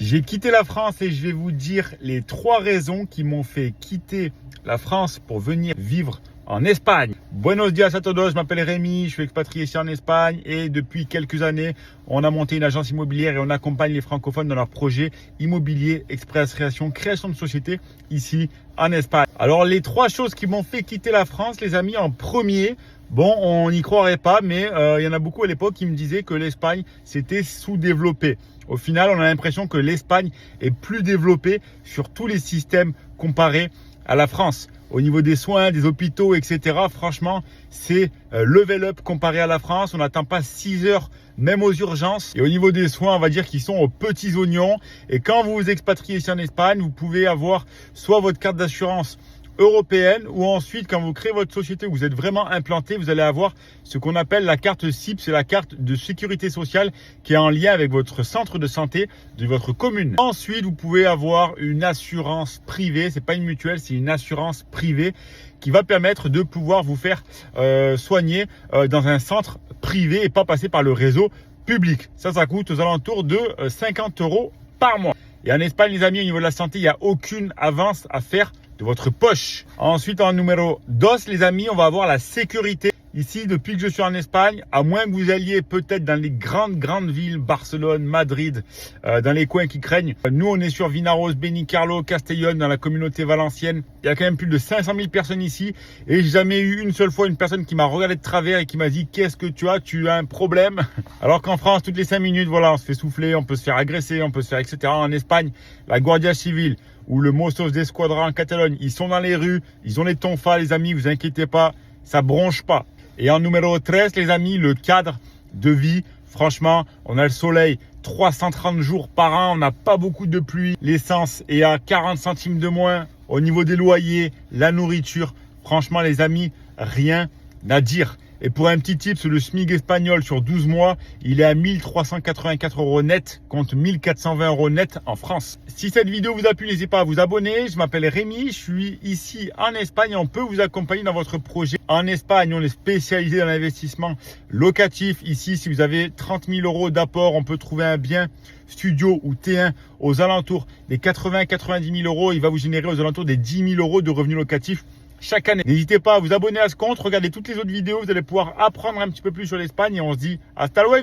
J'ai quitté la France et je vais vous dire les 3 raisons qui m'ont fait quitter la France pour venir vivre en Espagne. Buenos dias a todos, je m'appelle Rémi, je suis expatrié ici en Espagne et depuis quelques années, on a monté une agence immobilière et on accompagne les francophones dans leurs projets immobiliers, expatriation, création de société ici en Espagne. Alors les 3 choses qui m'ont fait quitter la France, les amis, en premier, bon, on n'y croirait pas, mais il y en a beaucoup à l'époque qui me disaient que l'Espagne, c'était sous-développé. Au final, on a l'impression que l'Espagne est plus développée sur tous les systèmes comparés à la France. Au niveau des soins, des hôpitaux, etc. Franchement, c'est level up comparé à la France. On n'attend pas 6 heures, même aux urgences. Et au niveau des soins, on va dire qu'ils sont aux petits oignons. Et quand vous vous expatriez ici en Espagne, vous pouvez avoir soit votre carte d'assurance européenne ou ensuite quand vous créez votre société où vous êtes vraiment implanté, vous allez avoir ce qu'on appelle la carte CIP, c'est la carte de sécurité sociale qui est en lien avec votre centre de santé de votre commune. Ensuite, vous pouvez avoir une assurance privée, c'est pas une mutuelle, c'est une assurance privée qui va permettre de pouvoir vous faire soigner dans un centre privé et pas passer par le réseau public. Ça coûte aux alentours de 50 € par mois. Et en Espagne, les amis, au niveau de la santé, il n'y a aucune avance à faire de votre poche. Ensuite, en numéro 2, les amis, on va avoir la sécurité. Ici, depuis que je suis en Espagne, à moins que vous alliez peut-être dans les grandes villes, Barcelone, Madrid, dans les coins qui craignent. Nous, on est sur Vinaros, Benicarló, Castellón, dans la communauté valencienne. Il y a quand même plus de 500 000 personnes ici. Et j'ai jamais eu une seule fois une personne qui m'a regardé de travers et qui m'a dit « Qu'est-ce que tu as? Tu as un problème ?» Alors qu'en France, toutes les 5 minutes, voilà, on se fait souffler, on peut se faire agresser, on peut se faire, etc. En Espagne, la Guardia Civile ou le Mossos d'Esquadra en Catalogne, ils sont dans les rues, ils ont les tonfas, les amis, vous inquiétez pas, ça bronche pas. Et en numéro 13, les amis, le cadre de vie. Franchement, on a le soleil 330 jours par an, on n'a pas beaucoup de pluie. L'essence est à 40 centimes de moins. Au niveau des loyers, la nourriture, franchement, les amis, rien à dire. Et pour un petit tip, le SMIC espagnol sur 12 mois, il est à 1384 € net contre 1420 € net en France. Si cette vidéo vous a plu, n'hésitez pas à vous abonner. Je m'appelle Rémi, je suis ici en Espagne. On peut vous accompagner dans votre projet. En Espagne, on est spécialisé dans l'investissement locatif. Ici, si vous avez 30 000 € d'apport, on peut trouver un bien studio ou T1 aux alentours des 80-90 000 €. Il va vous générer aux alentours des 10 000 € de revenus locatifs chaque année. N'hésitez pas à vous abonner à ce compte, regardez toutes les autres vidéos, vous allez pouvoir apprendre un petit peu plus sur l'Espagne et on se dit hasta luego.